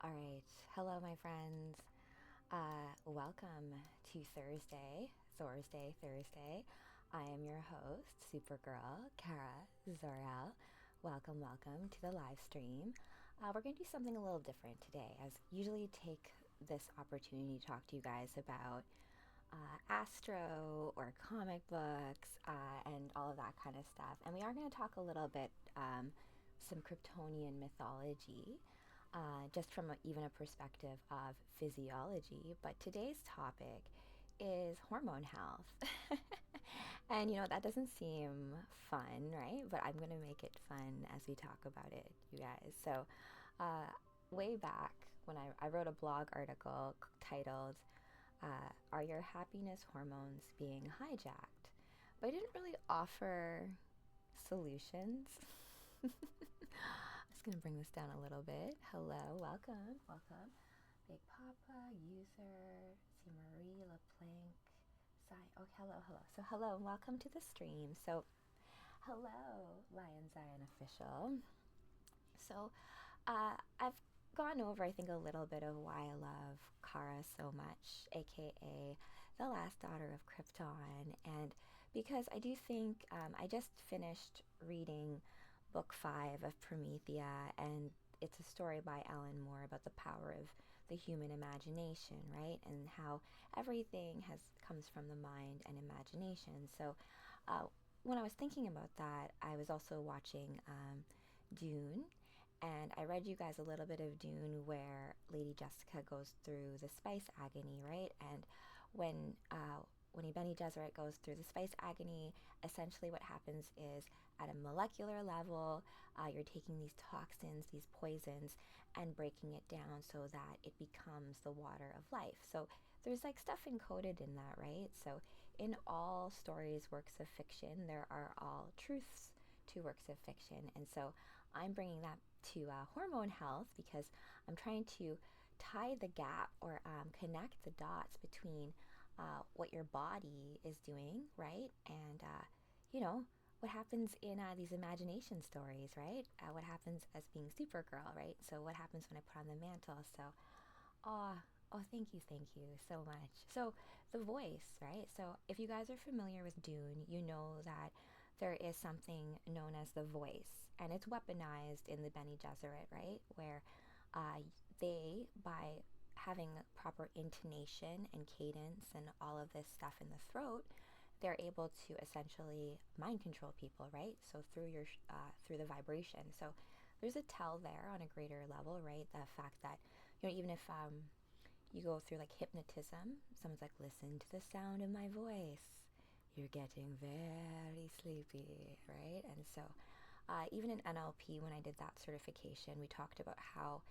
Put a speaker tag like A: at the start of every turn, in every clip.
A: All right. Hello, my friends. Welcome to Thursday. I am your host, Supergirl, Kara Zor-El. Welcome to the live stream. We're going to do something a little different today, as usually take this opportunity to talk to you guys about astro or comic books and all of that kind of stuff. And we are going to talk a little bit some Kryptonian mythology, just from even a perspective of physiology. But today's topic is hormone health. And that doesn't seem fun, right? But I'm going to make it fun as we talk about it, you guys. So, way back when I wrote a blog article titled, Are Your Happiness Hormones Being Hijacked? But I didn't really offer solutions. I'm just going to bring this down a little bit. Hello, welcome. Big Papa, user, see Marie LaPlanque, hello. So hello and welcome to the stream. So hello, Lion Zion Official. So I've gone over, I think, a little bit of why I love Kara so much, aka the last daughter of Krypton, and because I do think I just finished reading book 5 of Promethea, and it's a story by Alan Moore about the power of the human imagination, right? And how everything comes from the mind and imagination. So when I was thinking about that, I was also watching Dune, and I read you guys a little bit of Dune where Lady Jessica goes through the spice agony, right? And when Bene Gesserit goes through the spice agony, essentially what happens is at a molecular level, you're taking these toxins, these poisons, and breaking it down so that it becomes the water of life. So there's like stuff encoded in that, right? So in all stories, works of fiction, there are all truths to works of fiction. And so I'm bringing that to hormone health because I'm trying to tie the gap or connect the dots between what your body is doing, right? And, what happens in these imagination stories, right? What happens as being Supergirl, right? So what happens when I put on the mantle? So, thank you so much. So the voice, right? So if you guys are familiar with Dune, you know that there is something known as the voice, and it's weaponized in the Bene Gesserit, right? Where by having proper intonation and cadence and all of this stuff in the throat, they're able to essentially mind control people, right? So through the vibration. So there's a tell there on a greater level, right? The fact that even if you go through like hypnotism, someone's like, listen to the sound of my voice, you're getting very sleepy, right? And so even in NLP, when I did that certification, we talked about how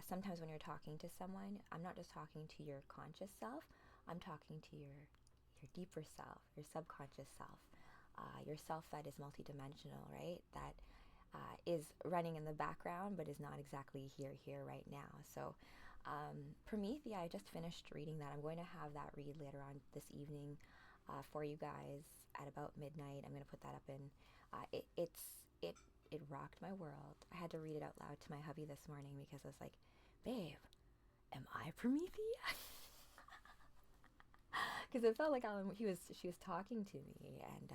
A: sometimes when you're talking to someone, I'm not just talking to your conscious self, I'm talking to your deeper self, your subconscious self, your self that is multidimensional, right? That is running in the background but is not exactly here right now. So Promethea, I just finished reading that. I'm going to have that read later on this evening for you guys at about midnight. I'm going to put that up in it rocked my world. I had to read it out loud to my hubby this morning because I was like, babe, am I Promethea? Because it felt like she was talking to me, and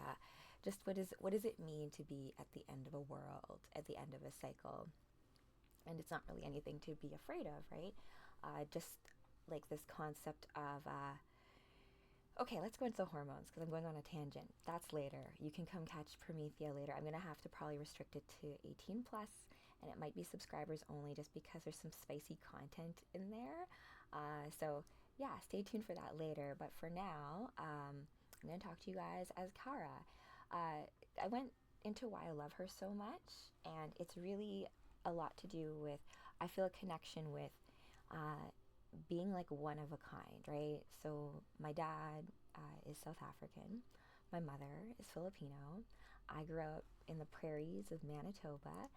A: just what does it mean to be at the end of a world, at the end of a cycle, and it's not really anything to be afraid of, right? Just like this concept of okay, let's go into the hormones because I'm going on a tangent. That's later. You can come catch Promethea later. I'm going to have to probably restrict it to 18 plus, and it might be subscribers only just because there's some spicy content in there. So yeah, stay tuned for that later. But for now, I'm going to talk to you guys as Kara. I went into why I love her so much, and it's really a lot to do with, I feel a connection with being like one of a kind, right? So my dad is South African. My mother is Filipino. I grew up in the prairies of Manitoba.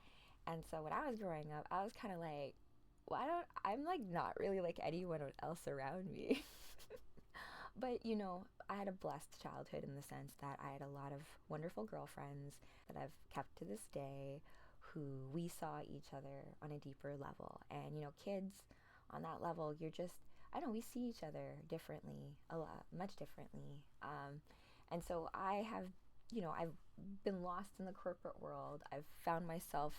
A: And so when I was growing up, I was kind of like, I'm like not really like anyone else around me. But I had a blessed childhood in the sense that I had a lot of wonderful girlfriends that I've kept to this day who we saw each other on a deeper level. And, you know, kids on that level, you're just, I don't know, we see each other differently, a lot, much differently. And so I have, you know, I've been lost in the corporate world. I've found myself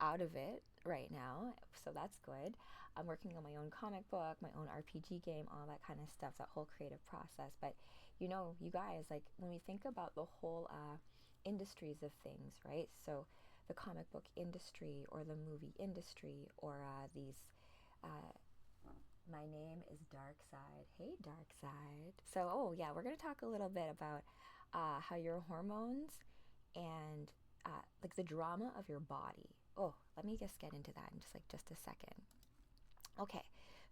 A: out of it right now, so that's good. I'm working on my own comic book, my own RPG game, all that kind of stuff, that whole creative process. But, you know, you guys, like, when we think about the whole industries of things, right? So the comic book industry or the movie industry or these my name is Darkside. Hey, Darkside. So, oh yeah, we're going to talk a little bit about how your hormones and like the drama of your body. Oh, let me just get into that in just a second. Okay,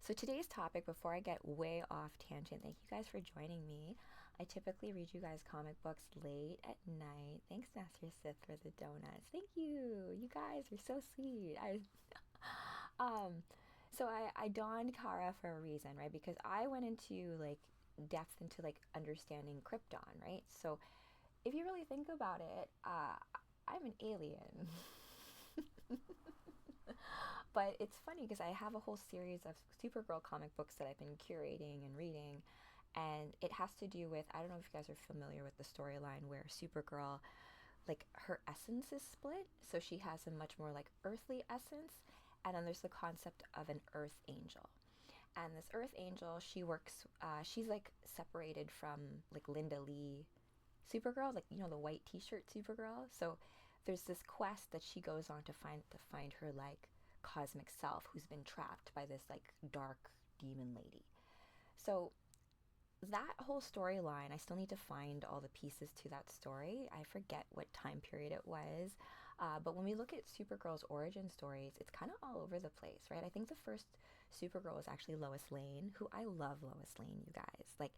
A: so today's topic, before I get way off tangent, thank you guys for joining me. I typically read you guys comic books late at night. Thanks, Master Sith, for the donuts. Thank you. You guys are so sweet. So I donned Kara for a reason, right? Because I went into like depth into like understanding Krypton, right? So if you really think about it, I'm an alien. But it's funny because I have a whole series of Supergirl comic books that I've been curating and reading, and it has to do with, I don't know if you guys are familiar with the storyline where Supergirl, like, her essence is split, so she has a much more like earthly essence, and then there's the concept of an earth angel. And this earth angel, she works, she's like separated from like Linda Lee Supergirl, like, you know, the white t-shirt Supergirl. So there's this quest that she goes on to find her like cosmic self, who's been trapped by this like dark demon lady. So that whole storyline, I still need to find all the pieces to that story. I forget what time period it was. But when we look at Supergirl's origin stories, it's kind of all over the place, right? I think the first Supergirl was actually Lois Lane, who I love Lois Lane, you guys. Like,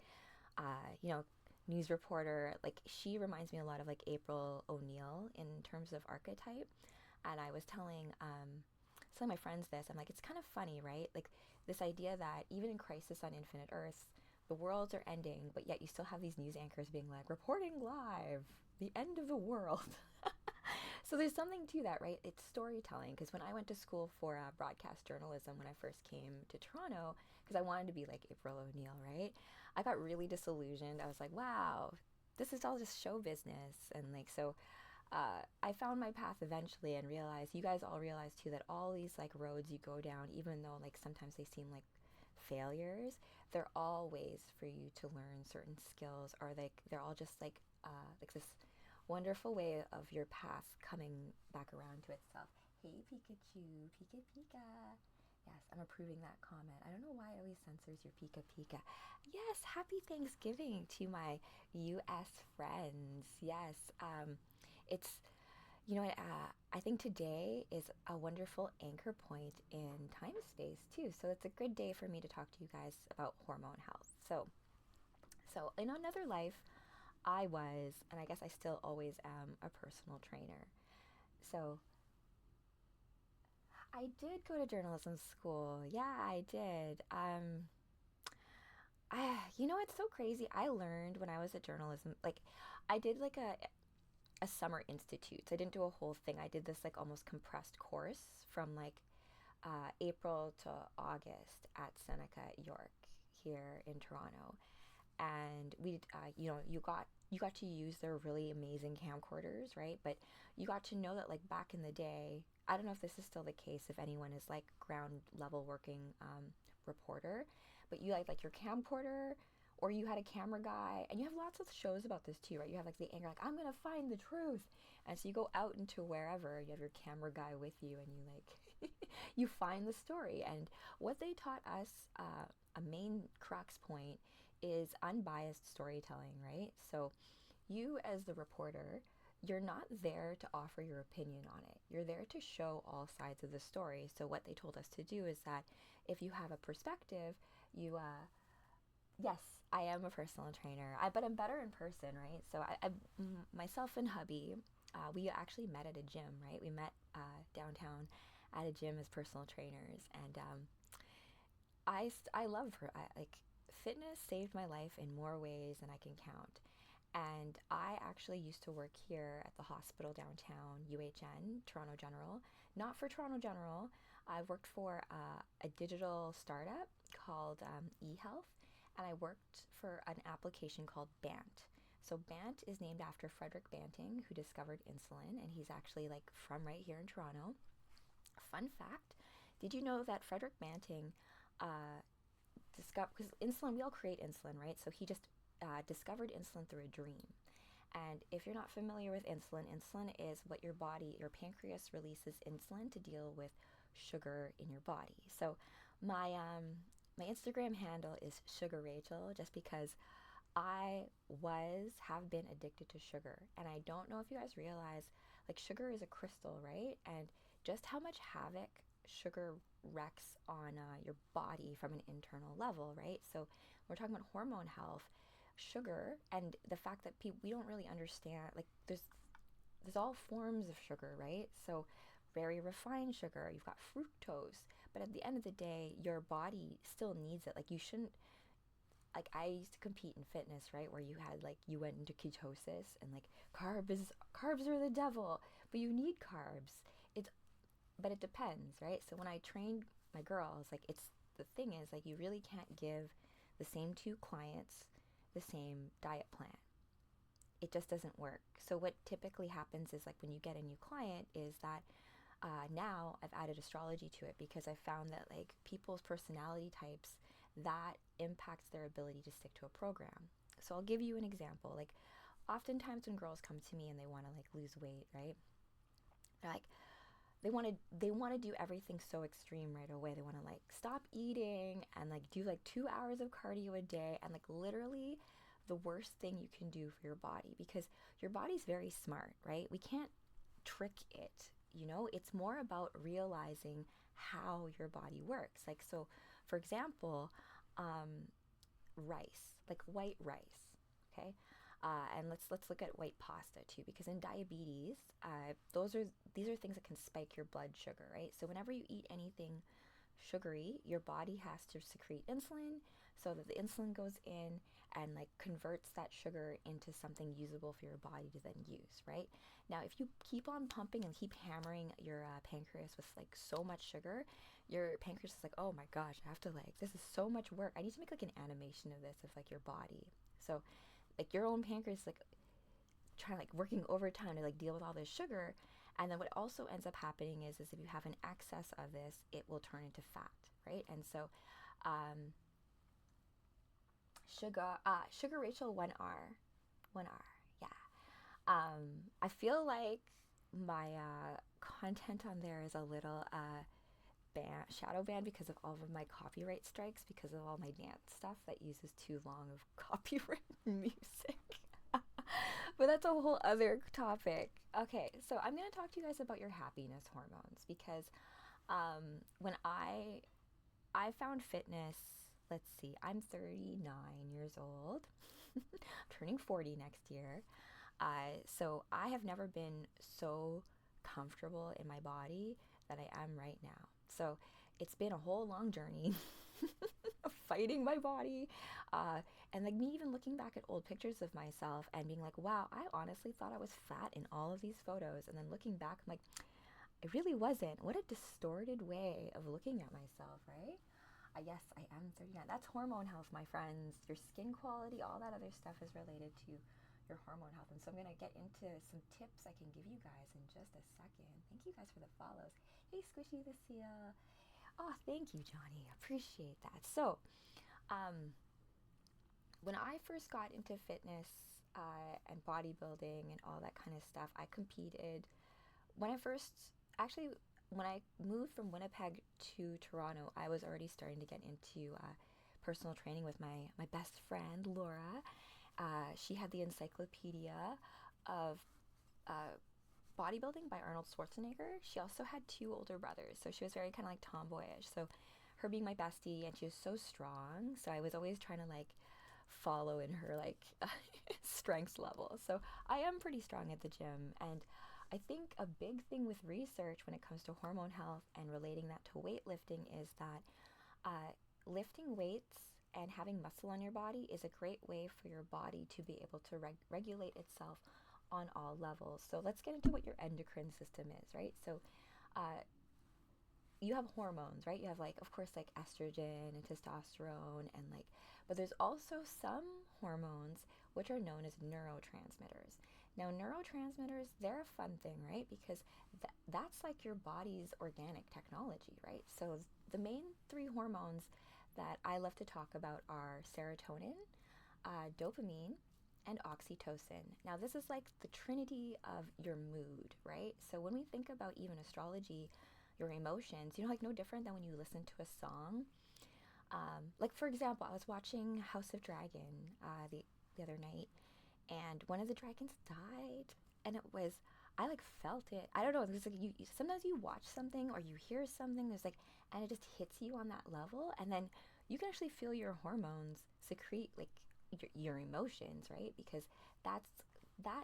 A: you know, news reporter, like, she reminds me a lot of like April O'Neil in terms of archetype. And I was telling some of my friends this, I'm like, it's kind of funny, right? Like, this idea that even in Crisis on Infinite Earths, the worlds are ending, but yet you still have these news anchors being like, reporting live, the end of the world. So there's something to that, right? It's storytelling. Because when I went to school for broadcast journalism when I first came to Toronto, because I wanted to be like April O'Neil, right? I got really disillusioned. I was like, wow, this is all just show business. And like, so I found my path eventually and realized, you guys all realize too, that all these like roads you go down, even though like sometimes they seem like failures, they're all ways for you to learn certain skills, or like they're all just like this wonderful way of your path coming back around to itself. Hey Pikachu, Pika Pika. Yes, I'm approving that comment. I don't know why it always censors your Pika Pika. Yes, happy Thanksgiving to my US friends. Yes, it's, you know what, I think today is a wonderful anchor point in time space too. So it's a good day for me to talk to you guys about hormone health. So in another life, I was, and I guess I still always am, a personal trainer. So I did go to journalism school. Yeah, I did. You know, it's so crazy. I learned when I was at journalism, like, I did like a summer institute. So I didn't do a whole thing. I did this like almost compressed course from like April to August at Seneca York here in Toronto. And we, you know, you got to use their really amazing camcorders, right? But you got to know that like back in the day, I don't know if this is still the case, if anyone is like ground level working reporter, but you like your camcorder, or you had a camera guy, and you have lots of shows about this too, right? You have like the anchor, like, I'm gonna find the truth, and so you go out into wherever, you have your camera guy with you, and you like you find the story. And what they taught us, a main crux point, is unbiased storytelling, right? So you as the reporter, you're not there to offer your opinion on it. You're there to show all sides of the story. So what they told us to do is that if you have a perspective, you yes, I am a personal trainer, but I'm better in person, right? So I myself and hubby, we actually met at a gym, right? We met downtown at a gym as personal trainers, and I love her. Like, fitness saved my life in more ways than I can count. And I actually used to work here at the hospital downtown, UHN, Toronto General. Not for Toronto General. I worked for a digital startup called eHealth, and I worked for an application called BANT. So BANT is named after Frederick Banting, who discovered insulin, and he's actually like from right here in Toronto. Fun fact, did you know that Frederick Banting discovered, because insulin, we all create insulin, right? So he just discovered insulin through a dream. And if you're not familiar with insulin, insulin is what your body, your pancreas releases insulin to deal with sugar in your body. So my Instagram handle is Sugar Rachel, just because have been addicted to sugar. And I don't know if you guys realize, like, sugar is a crystal, right? And just how much havoc sugar wreaks on your body from an internal level, right? So we're talking about hormone health, sugar, and the fact that we don't really understand, like, there's all forms of sugar, right? So very refined sugar, you've got fructose, but at the end of the day, your body still needs it. Like, you shouldn't, like, I used to compete in fitness, right, where you went into ketosis, and like carbs are the devil, but you need carbs. But it depends, right? So when I trained my girls, like, the thing is, like, you really can't give the same two clients the same diet plan. It just doesn't work. So what typically happens is, like, when you get a new client, is that now I've added astrology to it, because I found that, like, people's personality types, that impacts their ability to stick to a program. So I'll give you an example. Like, oftentimes when girls come to me and they want to, like, lose weight, right? They're like, they want to do everything so extreme right away. They want to, like, stop eating and, like, do like 2 hours of cardio a day, and, like, literally the worst thing you can do for your body, because your body's very smart, right? We can't trick it, you know? It's more about realizing how your body works. Like, so for example, rice, like white rice, okay? And let's look at white pasta too, because in diabetes, these are things that can spike your blood sugar, right? So whenever you eat anything sugary, your body has to secrete insulin, so that the insulin goes in and, like, converts that sugar into something usable for your body to then use, right? Now, if you keep on pumping and keep hammering your pancreas with, like, so much sugar, your pancreas is like, oh my gosh, I have to, like, this is so much work. I need to make, like, an animation of this, of, like, your body. So, like, your own pancreas, like, trying, like, working overtime to, like, deal with all this sugar. And then what also ends up happening is if you have an excess of this, it will turn into fat, right? And so Sugar Rachel, 1R, yeah. I feel like my content on there is a little shadow banned because of all of my copyright strikes, because of all my dance stuff that uses too long of copyright music. But that's a whole other topic. Okay, so I'm going to talk to you guys about your happiness hormones, because when I found fitness, let's see, I'm 39 years old, turning 40 next year. So I have never been so comfortable in my body that I am right now. So it's been a whole long journey of fighting my body. And, like, me even looking back at old pictures of myself and being like, wow, I honestly thought I was fat in all of these photos. And then looking back, I'm like, I really wasn't. What a distorted way of looking at myself, right? Yes, I am 39. That's hormone health, my friends. Your skin quality, all that other stuff is related to your hormone health. And so I'm going to get into some tips I can give you guys in just a second. Thank you guys for the follows. Hey, Squishy the Seal. Oh, thank you, Johnny. Appreciate that. So, when I first got into fitness and bodybuilding and all that kind of stuff, I competed. When I moved from Winnipeg to Toronto, I was already starting to get into personal training with my best friend, Laura. She had the encyclopedia of bodybuilding by Arnold Schwarzenegger. She also had 2 older brothers, so she was very kind of like tomboyish. So her being my bestie, and she was so strong, so I was always trying to, like, follow in her, like, strengths level. So I am pretty strong at the gym, and I think a big thing with research when it comes to hormone health and relating that to weightlifting is that lifting weights and having muscle on your body is a great way for your body to be able to regulate itself on all levels. So let's get into what your endocrine system is, right? So you have hormones, right? You have like, of course, like estrogen and testosterone and like, but there's also some hormones which are known as neurotransmitters. Now, neurotransmitters, they're a fun thing, right? Because that's like your body's organic technology, right? So the main three hormones that I love to talk about are serotonin, dopamine, and oxytocin. Now, this is like the trinity of your mood, right? So when we think about even astrology, your emotions, you know, like no different than when you listen to a song. Like, for example, I was watching House of Dragon the other night, and one of the dragons died, and I like felt it. I don't know, there's like, sometimes you watch something or you hear something, there's like, and it just hits you on that level, and then you can actually feel your hormones secrete like your emotions, right? Because that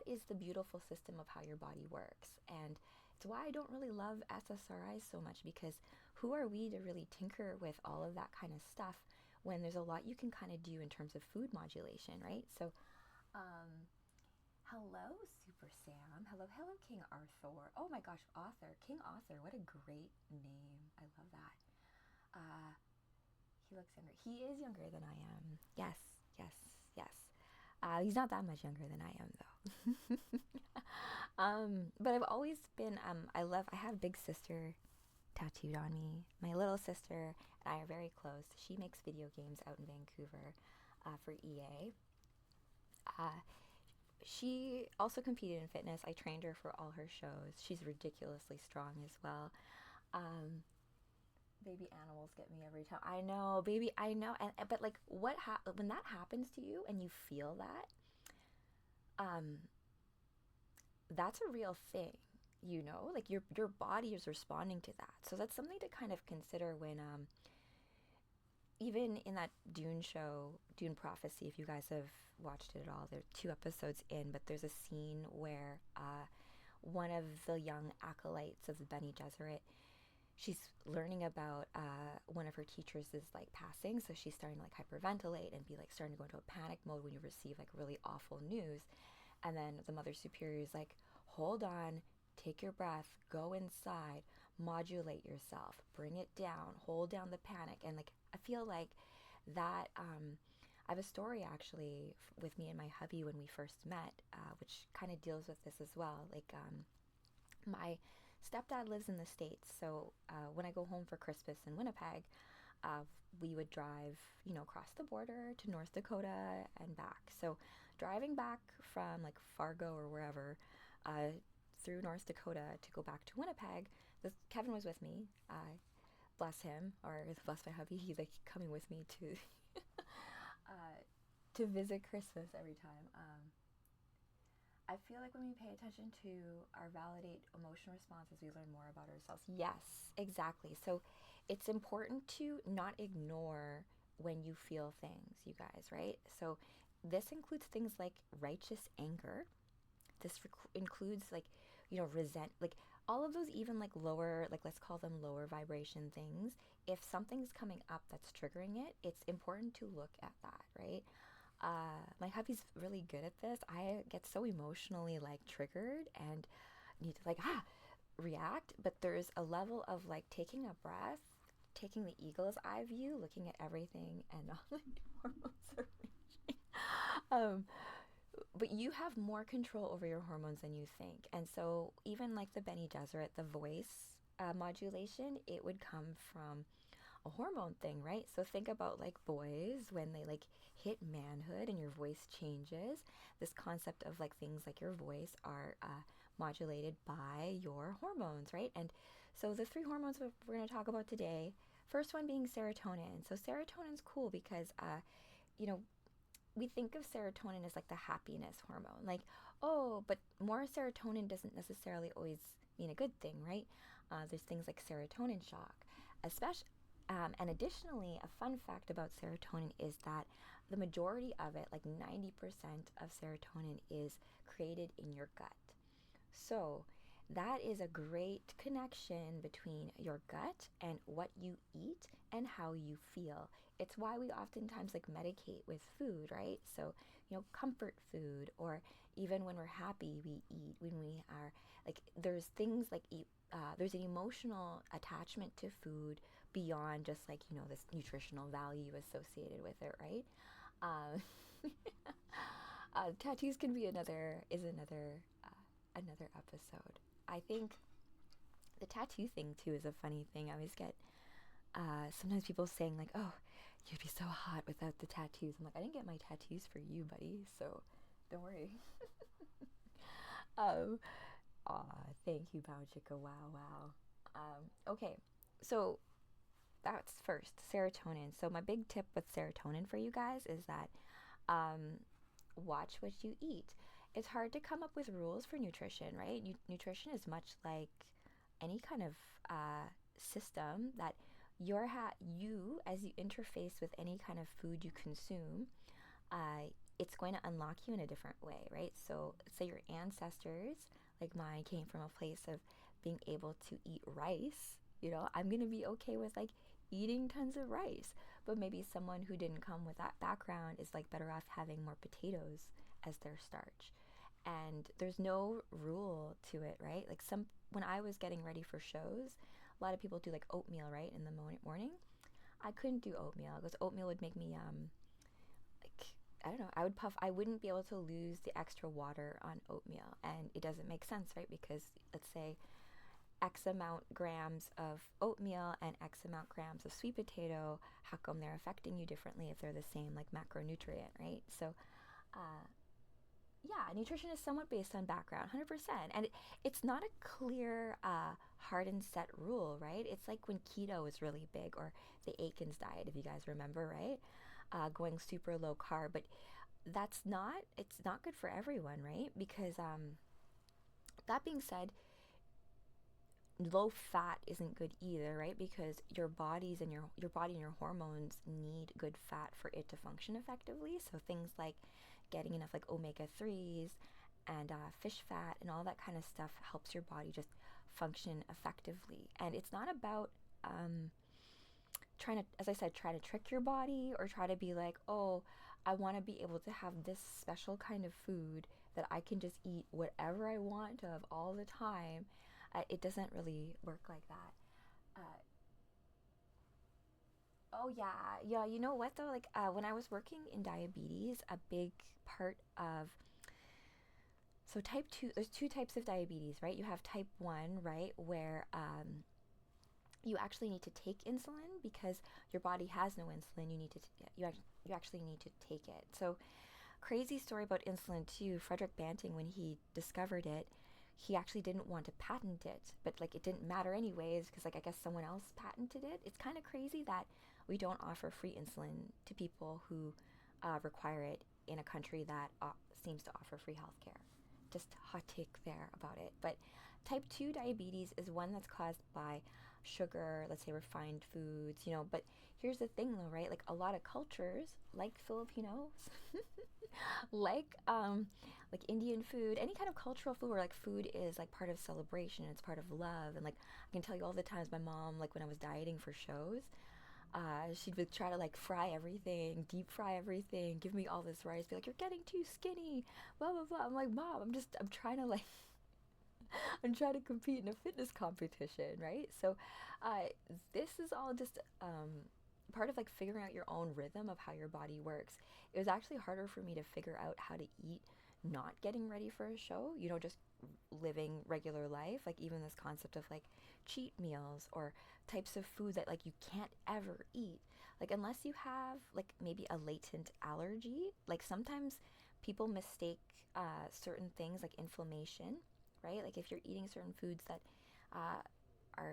A: is the beautiful system of how your body works. And it's why I don't really love SSRIs so much, because who are we to really tinker with all of that kind of stuff when there's a lot you can kind of do in terms of food modulation, right? So hello, Super Sam. Hello, King Arthur. Oh my gosh, Arthur. King Arthur. What a great name. I love that. He looks younger. He is younger than I am. Yes, yes, yes. He's not that much younger than I am, though. But I've always been, I have big sister tattooed on me. My little sister and I are very close. She makes video games out in Vancouver for EA. She also competed in fitness. I trained her for all her shows. She's ridiculously strong as well. Baby animals get me every time. I know, baby, I know. But like, when that happens to you and you feel that, that's a real thing. You know, like your body is responding to that. So that's something to kind of consider when even in that Dune show, Dune Prophecy, if you guys have watched it at all, there are 2 episodes in, but there's a scene where one of the young acolytes of the Bene Gesserit, she's learning about one of her teachers is like passing, so she's starting to like hyperventilate and be like starting to go into a panic mode when you receive like really awful news. And then the Mother Superior is like, hold on, take your breath, go inside, modulate yourself, bring it down, hold down the panic. And like, I feel like that, I have a story actually with me and my hubby when we first met, which kind of deals with this as well. Like, my stepdad lives in the States, so when I go home for Christmas in Winnipeg, we would drive, you know, across the border to North Dakota and back. So driving back from like Fargo or wherever, through North Dakota to go back to Winnipeg, Kevin was with me, bless him, or bless my hubby, he's like coming with me to to visit Christmas every time. I feel like when we pay attention to our validate emotion responses, we learn more about ourselves. Yes, exactly. So it's important to not ignore when you feel things, you guys, right? So this includes things like righteous anger. This includes like, you know, like all of those, even like lower, like let's call them lower vibration things. If something's coming up that's triggering it, it's important to look at that, right? My hubby's really good at this. I get so emotionally like triggered and need to like react, but there's a level of like taking a breath, taking the eagle's eye view, looking at everything, and all the hormones are raging. But you have more control over your hormones than you think. And so even like the Bene Gesserit, the voice modulation, it would come from a hormone thing, right? So think about like boys when they like hit manhood and your voice changes. This concept of like things like your voice are modulated by your hormones, right? And so the 3 hormones we're going to talk about today, first one being serotonin. So serotonin's cool because, you know, we think of serotonin as like the happiness hormone. Like, oh, but more serotonin doesn't necessarily always mean a good thing, right? There's things like serotonin shock, especially. And additionally, a fun fact about serotonin is that the majority of it, like 90% of serotonin, is created in your gut. So that is a great connection between your gut and what you eat and how you feel. It's why we oftentimes like medicate with food, right? So, comfort food, or even when we're happy, we eat. When we are like, there's things like there's an emotional attachment to food beyond just like, this nutritional value associated with it, right? Um, tattoos can be another episode. I think the tattoo thing too is a funny thing. I always get sometimes people saying like, "Oh, you'd be so hot without the tattoos." I'm like, I didn't get my tattoos for you, buddy. So don't worry. um, Thank you, Bao Chica. Wow, wow. Okay, so that's first serotonin. So my big tip with serotonin for you guys is that um, watch what you eat. It's hard to come up with rules for nutrition, right? Nutrition is much like any kind of system that you, as you interface with any kind of food you consume, it's going to unlock you in a different way, right? So, say your ancestors, like mine, came from a place of being able to eat rice. I'm going to be okay with like eating tons of rice. But maybe someone who didn't come with that background is like better off having more potatoes as their starch. And there's no rule to it, right? Like when I was getting ready for shows, a lot of people do like oatmeal, right, in the morning. I couldn't do oatmeal because oatmeal would make me like, I don't know, I wouldn't be able to lose the extra water on oatmeal, and it doesn't make sense, right? Because let's say X amount grams of oatmeal and X amount grams of sweet potato, how come they're affecting you differently if they're the same like macronutrient, right? So uh, yeah, nutrition is somewhat based on background, 100%. And it's not a clear, hard and set rule, right? It's like when keto was really big, or the Atkins diet, if you guys remember, right? Going super low carb. But it's not good for everyone, right? Because that being said, low fat isn't good either, right? Because your body and your hormones need good fat for it to function effectively. So things like getting enough like omega-3s and fish fat and all that kind of stuff helps your body just function effectively. And it's not about trying to, as I said, try to trick your body or try to be like, oh, I want to be able to have this special kind of food that I can just eat whatever I want of all the time. It doesn't really work like that. Oh yeah. You know what though? Like when I was working in diabetes, a big part of so type 2, there's two types of diabetes, right? You have type 1, right, where you actually need to take insulin because your body has no insulin. You actually need to take it. So crazy story about insulin too. Frederick Banting, when he discovered it, he actually didn't want to patent it, but like it didn't matter anyways because like I guess someone else patented it. It's kind of crazy that we don't offer free insulin to people who require it in a country that seems to offer free healthcare. Just hot take there about it. But type 2 diabetes is one that's caused by sugar, let's say refined foods, but here's the thing though, right? Like a lot of cultures, like Filipinos, like Indian food, any kind of cultural food where like food is like part of celebration, it's part of love. And like I can tell you all the times my mom, like when I was dieting for shows, she'd try to like fry everything, deep fry everything, give me all this rice, be like, you're getting too skinny, blah blah blah. I'm like, Mom, I'm trying to like I'm trying to compete in a fitness competition, right? So this is all just part of like figuring out your own rhythm of how your body works. It was actually harder for me to figure out how to eat not getting ready for a show, just living regular life. Like even this concept of like cheat meals or types of food that like you can't ever eat. Like unless you have like maybe a latent allergy, like sometimes people mistake certain things like inflammation, right? Like if you're eating certain foods that are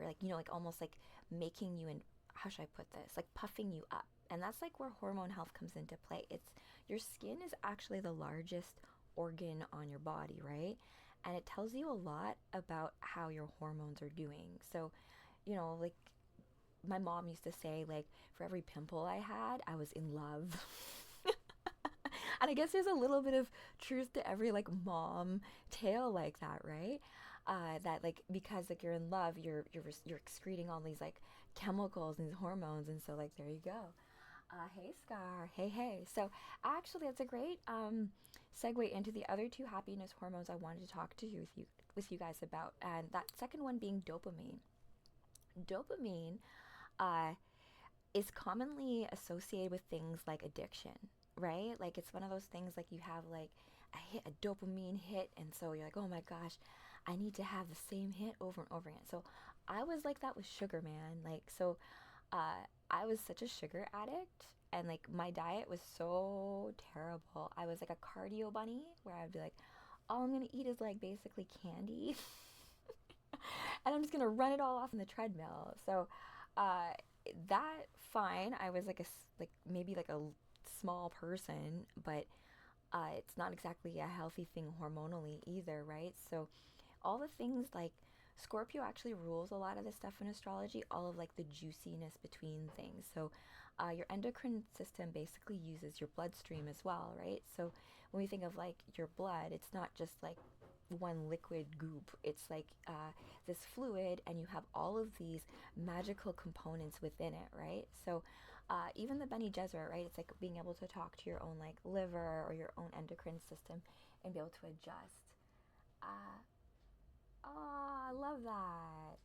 A: like, like almost like making you, and how should I put this? Like puffing you up. And that's like where hormone health comes into play. It's your skin is actually the largest organ on your body, right? And it tells you a lot about how your hormones are doing. So, like my mom used to say, like, for every pimple I had, I was in love. And I guess there's a little bit of truth to every like mom tale like that, right? that like because like you're in love, you're excreting all these like chemicals and these hormones, and so like there you go. Hey Scar, hey. So actually, it's a great segue into the other two happiness hormones I wanted to talk to you with you guys about, and that second one being dopamine. Dopamine uh, is commonly associated with things like addiction, right? Like it's one of those things like you have like a dopamine hit, and so you're like, oh my gosh, I need to have the same hit over and over again. So I was like that with sugar, man. Like so, I was such a sugar addict, and like my diet was so terrible. I was like a cardio bunny, where I'd be like, all I'm gonna eat is like basically candy, and I'm just gonna run it all off on the treadmill. So, uh, that fine. I was like like maybe like a small person, but it's not exactly a healthy thing hormonally either, right? So all the things like Scorpio actually rules a lot of this stuff in astrology, all of like the juiciness between things. So your endocrine system basically uses your bloodstream as well, right? So when we think of like your blood, it's not just like one liquid goop. It's like this fluid, and you have all of these magical components within it, right? So even the Bene Gesserit, right? It's like being able to talk to your own like liver or your own endocrine system and be able to adjust. Uh, oh, I love that.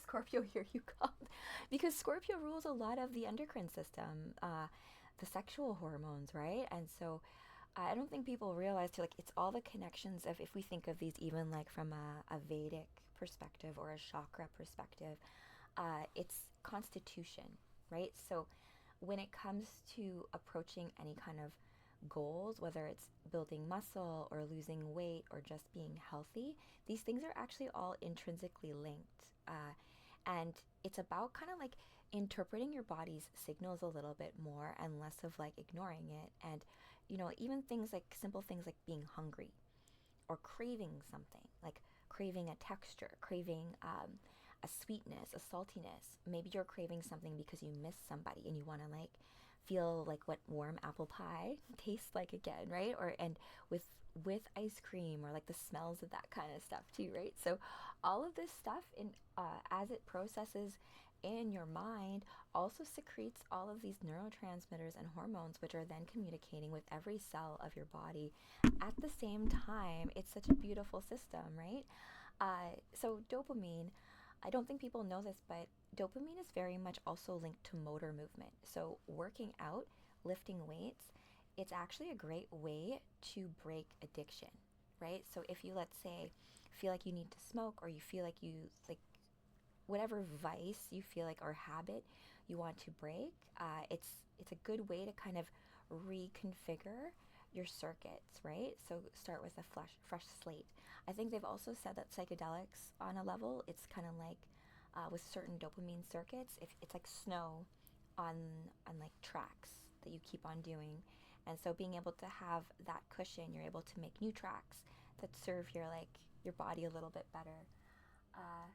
A: Scorpio, here you come. Because Scorpio rules a lot of the endocrine system, the sexual hormones, right? And so I don't think people realize too, like it's all the connections of, if we think of these even like from a Vedic perspective or a chakra perspective, it's constitution, right? So when it comes to approaching any kind of goals, whether it's building muscle or losing weight or just being healthy, these things are actually all intrinsically linked. And it's about kind of like interpreting your body's signals a little bit more and less of like ignoring it. And, even things like simple things like being hungry or craving something, like craving a texture, craving a sweetness, a saltiness. Maybe you're craving something because you miss somebody and you want to like feel like what warm apple pie tastes like again, right? Or and with ice cream, or like the smells of that kind of stuff too, right? So all of this stuff in as it processes in your mind also secretes all of these neurotransmitters and hormones, which are then communicating with every cell of your body at the same time. It's such a beautiful system, right? So dopamine, I don't think people know this, but dopamine is very much also linked to motor movement. So working out, lifting weights, it's actually a great way to break addiction, right? So if you, let's say, feel like you need to smoke, or you feel like you like whatever vice you feel like or habit you want to break, it's a good way to kind of reconfigure your circuits, right? So start with a fresh slate. I think they've also said that psychedelics, on a level, it's kind of like with certain dopamine circuits, if it's like snow on like tracks that you keep on doing, and so being able to have that cushion, you're able to make new tracks that serve your body a little bit better. Uh,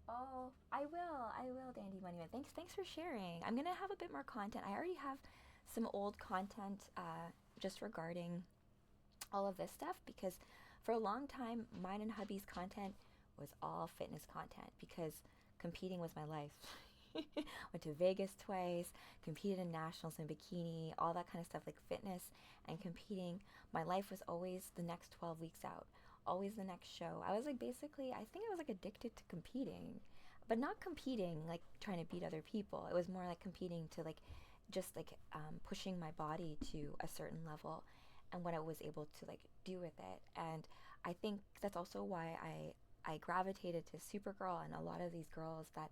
A: Oh, I will, Dandy Moneyman. Thanks for sharing. I'm gonna have a bit more content. I already have some old content just regarding all of this stuff, because for a long time, mine and hubby's content was all fitness content, because competing was my life. Went to Vegas twice, competed in nationals in bikini, all that kind of stuff, like fitness and competing. My life was always the next 12 weeks out, always the next show. I was like basically, I think I was like addicted to competing, but not competing like trying to beat other people. It was more like competing to like just like pushing my body to a certain level and what I was able to like do with it. And I think that's also why I gravitated to Supergirl and a lot of these girls that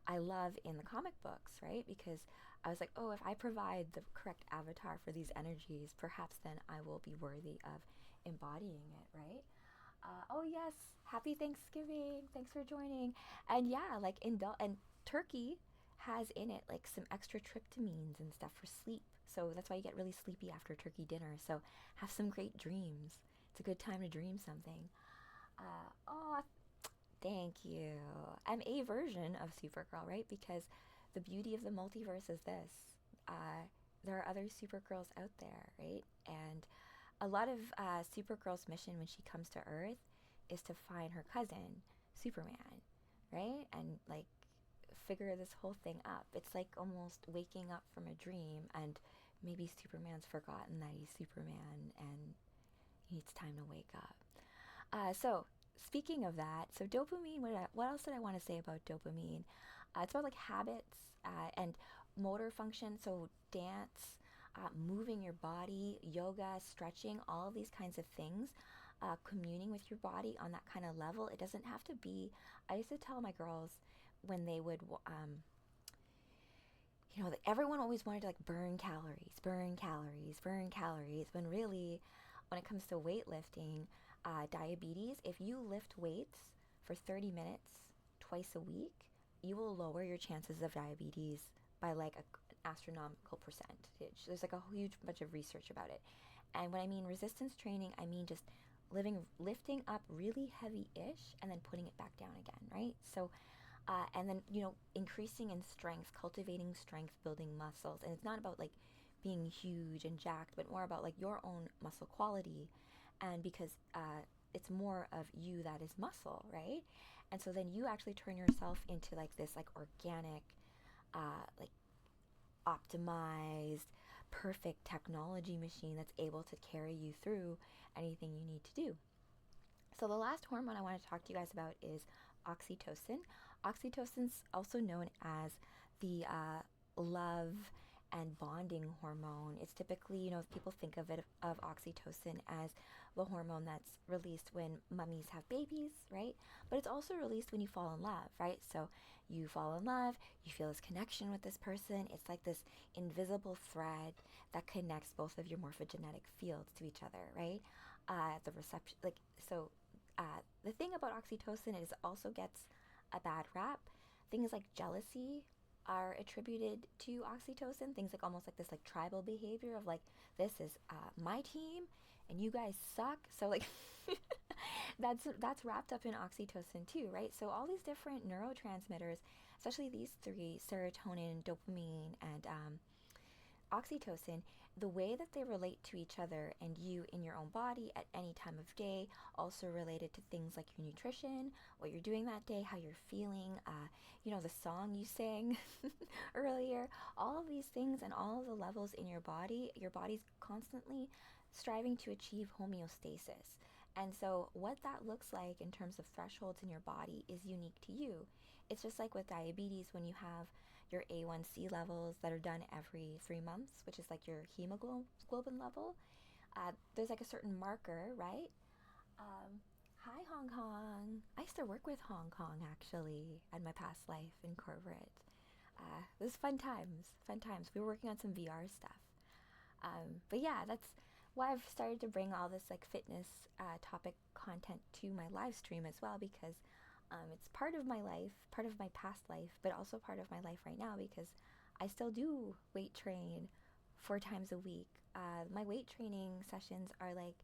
A: I love in the comic books, right? Because I was like, oh, if I provide the correct avatar for these energies, perhaps then I will be worthy of embodying it, right? Oh yes, happy Thanksgiving! Thanks for joining. And yeah, like and turkey has in it like some extra tryptamines and stuff for sleep. So that's why you get really sleepy after turkey dinner. So have some great dreams. It's a good time to dream something. Oh, thank you. I'm a version of Supergirl, right? Because the beauty of the multiverse is this. There are other Supergirls out there, right? And a lot of Supergirl's mission when she comes to Earth is to find her cousin, Superman, right? And like figure this whole thing up. It's like almost waking up from a dream, and maybe Superman's forgotten that he's Superman and he needs time to wake up. So speaking of that, so dopamine, what else did I want to say about dopamine? It's about like habits and motor function, so dance, moving your body, yoga, stretching, all of these kinds of things, communing with your body on that kind of level. It doesn't have to be, I used to tell my girls when they would, everyone always wanted to like burn calories, burn calories, burn calories, when really, when it comes to weightlifting, diabetes, if you lift weights for 30 minutes twice a week, you will lower your chances of diabetes by like an astronomical percentage. There's like a huge bunch of research about it. And when I mean resistance training, I mean just lifting up really heavy-ish and then putting it back down again, right? So, and then, increasing in strength, cultivating strength, building muscles. And it's not about like being huge and jacked, but more about like your own muscle quality. And because it's more of you that is muscle, right? And so then you actually turn yourself into like this like organic, like optimized, perfect technology machine that's able to carry you through anything you need to do. So the last hormone I want to talk to you guys about is oxytocin. Oxytocin's also known as the love and bonding hormone. It's typically, people think of it, of oxytocin as the hormone that's released when mummies have babies, right? But it's also released when you fall in love, right? So you fall in love, you feel this connection with this person. It's like this invisible thread that connects both of your morphogenetic fields to each other, right? The reception, the thing about oxytocin is it also gets a bad rap. Things like jealousy are attributed to oxytocin. Things like almost like this like tribal behavior of like, this is my team and you guys suck. So like that's wrapped up in oxytocin too, right? So all these different neurotransmitters, especially these three, serotonin, dopamine, and oxytocin, the way that they relate to each other and you in your own body at any time of day, also related to things like your nutrition, what you're doing that day, how you're feeling, the song you sang earlier, all of these things and all of the levels in your body's constantly striving to achieve homeostasis. And so what that looks like in terms of thresholds in your body is unique to you. It's just like with diabetes, when you have your A1C levels that are done every 3 months, which is like your hemoglobin level. There's like a certain marker, right? Hi, Hong Kong. I used to work with Hong Kong actually in my past life in corporate. It was fun times, fun times. We were working on some VR stuff. But yeah, that's why I've started to bring all this like fitness topic content to my live stream as well, because it's part of my life, part of my past life, but also part of my life right now, because I still do weight train 4 times a week. My weight training sessions are like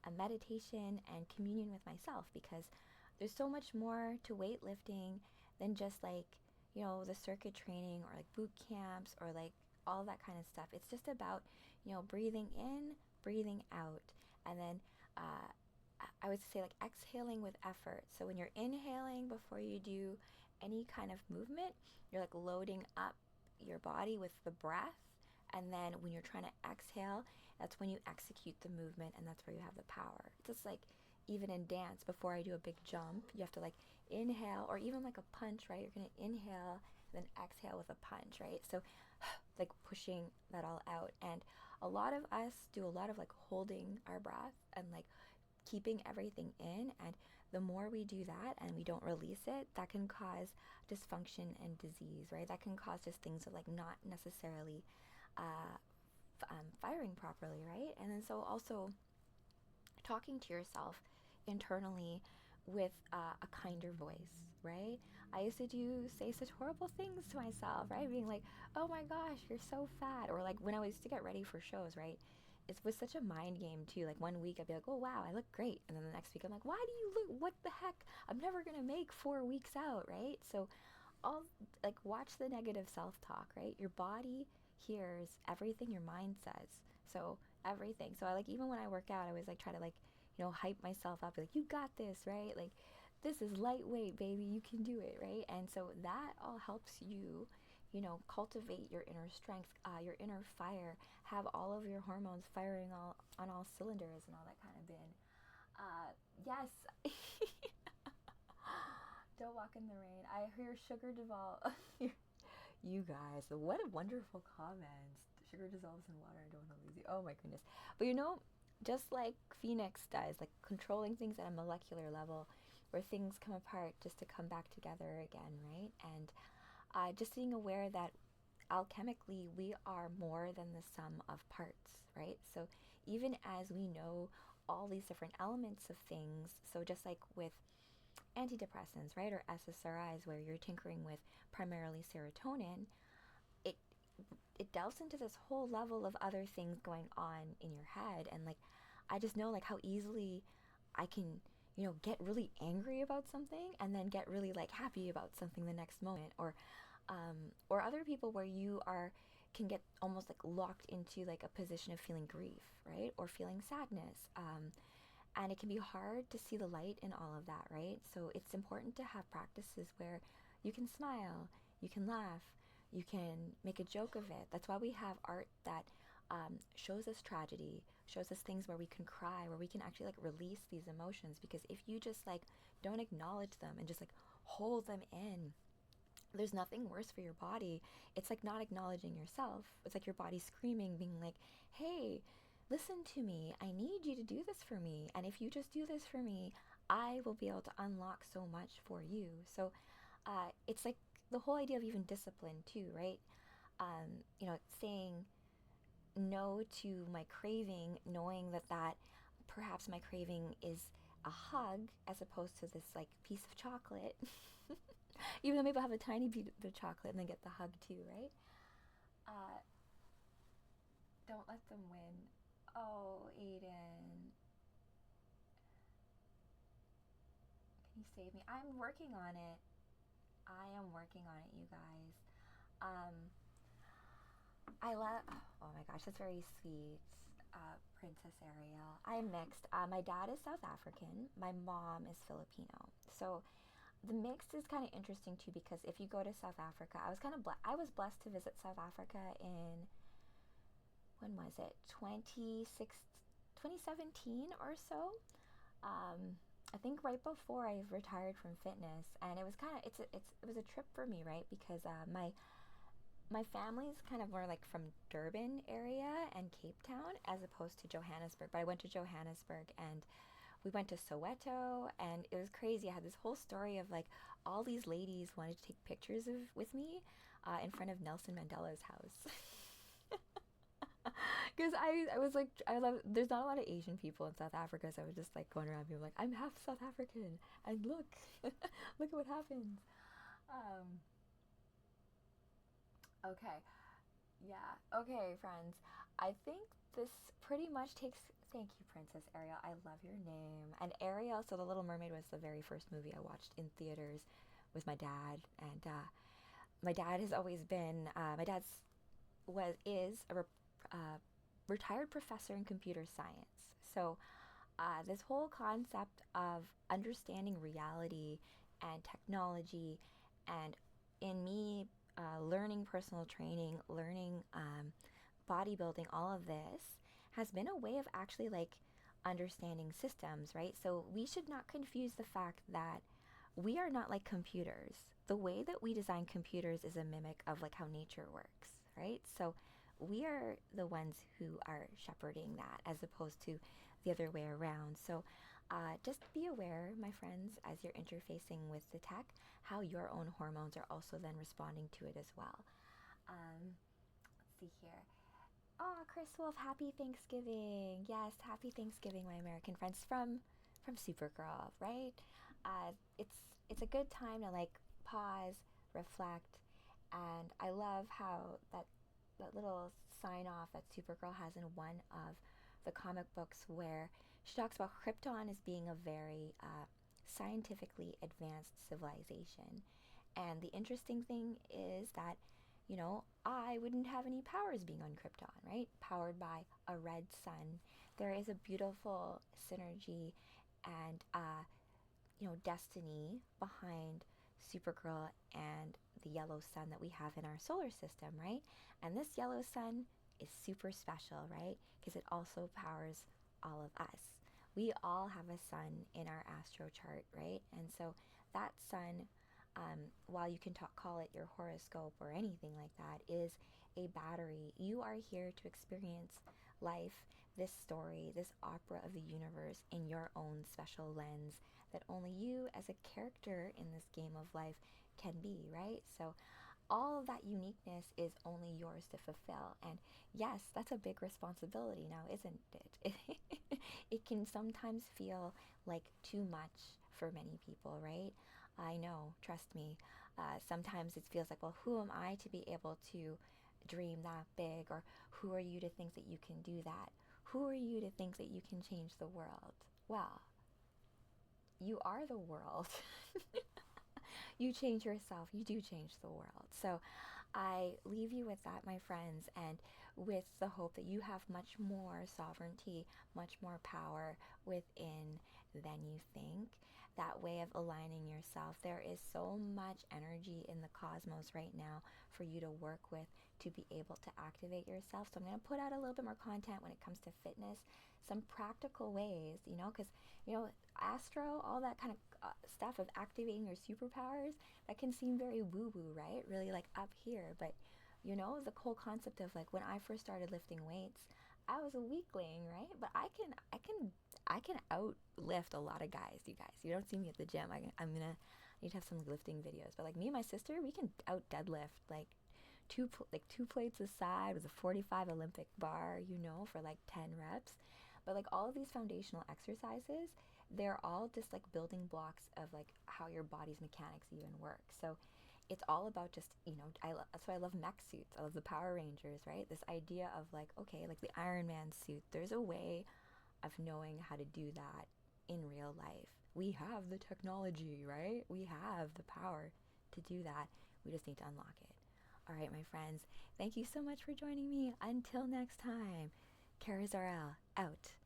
A: a meditation and communion with myself, because there's so much more to weightlifting than just like, the circuit training or like boot camps or like all that kind of stuff. It's just about, breathing in, breathing out, and then I would say like exhaling with effort. So when you're inhaling before you do any kind of movement, you're like loading up your body with the breath. And then when you're trying to exhale, that's when you execute the movement, and that's where you have the power. It's just like even in dance, before I do a big jump, you have to like inhale, or even like a punch, right? You're going to inhale and then exhale with a punch, right? So like pushing that all out. And a lot of us do a lot of like holding our breath and like keeping everything in, and the more we do that and we don't release it, that can cause dysfunction and disease, right? That can cause just things of like not necessarily firing properly, right? And then so also talking to yourself internally with a kinder voice, right? I used to say such horrible things to myself, right? Being like, oh my gosh, you're so fat. Or like when I used to get ready for shows, right? It was such a mind game too. Like one week I'd be like, oh wow, I look great. And then the next week I'm like, why do you look, what the heck? I'm never going to make 4 weeks out, right? So all like watch the negative self-talk, right? Your body hears everything your mind says. So everything. So I like, even when I work out, I always like try to like, you know, hype myself up, like, you got this, right? Like, this is lightweight, baby, you can do it, right? And so that all helps you, you know, cultivate your inner strength, your inner fire, have all of your hormones firing all on all cylinders and all that kind of bin. Yes. Don't walk in the rain. I hear sugar dissolve. You guys, what a wonderful comments. Sugar dissolves in water. I don't know easy. Oh my goodness. But you know, just like Phoenix does, like controlling things at a molecular level, where things come apart just to come back together again, right? And just being aware that alchemically we are more than the sum of parts, right? So even as we know all these different elements of things, so just like with antidepressants, right, or SSRIs, where you're tinkering with primarily serotonin, it it delves into this whole level of other things going on in your head. And like, I just know like how easily I can, you know, get really angry about something and then get really like happy about something the next moment. Or other people where you are can get almost like locked into like a position of feeling grief, right, or feeling sadness. And it can be hard to see the light in all of that, right? So it's important to have practices where you can smile, you can laugh, you can make a joke of it. That's why we have art that shows us tragedy, shows us things where we can cry, where we can actually like release these emotions. Because if you just like don't acknowledge them and just like hold them in, there's nothing worse for your body. It's like not acknowledging yourself. It's like your body screaming, being like, hey, listen to me. I need you to do this for me. And if you just do this for me, I will be able to unlock so much for you. So it's like the whole idea of even discipline too, right? You know, saying no to my craving, knowing that perhaps my craving is a hug as opposed to this like piece of chocolate. Even though maybe I'll have a tiny bit of chocolate and then get the hug too, right? Uh, don't let them win. Oh, Aiden. Can you save me? I'm working on it. I am working on it, you guys. Um, I love, oh my gosh, that's very sweet, Princess Ariel. I am mixed. My dad is South African. My mom is Filipino. So the mixed is kind of interesting too, because if you go to South Africa, I was blessed to visit South Africa in, when was it, 2017 or so. I think right before I retired from fitness, and it was kind of it was a trip for me, right? Because my family's kind of more like from Durban area and Cape Town as opposed to Johannesburg. But I went to Johannesburg and we went to Soweto, and it was crazy. I had this whole story of like all these ladies wanted to take pictures with me in front of Nelson Mandela's house. Because I was like, there's not a lot of Asian people in South Africa, so I was just like going around being like, I'm half South African, and look, look at what happens. Okay, yeah, okay, friends. I think this pretty much takes. Thank you, Princess Ariel. I love your name. And Ariel, so The Little Mermaid was the very first movie I watched in theaters with my dad, and my dad has always been. My dad's was is a retired professor in computer science. So this whole concept of understanding reality and technology, and in me learning personal training, learning bodybuilding, all of this has been a way of actually like understanding systems, right? So we should not confuse the fact that we are not like computers. The way that we design computers is a mimic of like how nature works, right? So we are the ones who are shepherding that as opposed to the other way around. So just be aware, my friends, as you're interfacing with the tech, how your own hormones are also then responding to it as well. Let's see here. Oh, Chris Wolf, happy Thanksgiving. Yes, happy Thanksgiving, my American friends from Supergirl, right? It's a good time to like pause, reflect, and I love how that little sign off that Supergirl has in one of the comic books, where she talks about Krypton as being a very scientifically advanced civilization. And the interesting thing is that I wouldn't have any powers being on Krypton, right? Powered by a red sun. There is a beautiful synergy and destiny behind Supergirl and the yellow sun that we have in our solar system, right? And this yellow sun is super special, right? Because it also powers all of us. We all have a sun in our astro chart, right? And so that sun, while you can call it your horoscope or anything like that, is a battery. You are here to experience life, this story, this opera of the universe in your own special lens that only you as a character in this game of life can be, right? So all of that uniqueness is only yours to fulfill. And yes, that's a big responsibility now, isn't it? It can sometimes feel like too much for many people, right? I know, trust me. Sometimes it feels like, well, who am I to be able to dream that big? Or who are you to think that you can do that? Who are you to think that you can change the world? Well, you are the world. You change yourself, you do change the world. So I leave you with that, my friends, and with the hope that you have much more sovereignty, much more power within than you think. That way of aligning yourself. There is so much energy in the cosmos right now for you to work with to be able to activate yourself. So I'm going to put out a little bit more content when it comes to fitness, some practical ways, because, astro, all that kind of stuff of activating your superpowers, that can seem very woo-woo, right? Really like up here. But, the whole concept of like when I first started lifting weights, I was a weakling, right? But I can outlift a lot of guys, you guys. You don't see me at the gym. I need to have some lifting videos. But like me and my sister, we can out deadlift like two plates aside with a 45 Olympic bar, for like 10 reps. But like all of these foundational exercises, they're all just like building blocks of like how your body's mechanics even work. So it's all about just, that's why I love mech suits. I love the Power Rangers, right? This idea of like, okay, like the Iron Man suit, there's a way of knowing how to do that in real life. We have the technology, right? We have the power to do that. We just need to unlock it. All right, my friends, thank you so much for joining me. Until next time, Kara Zor-El, out.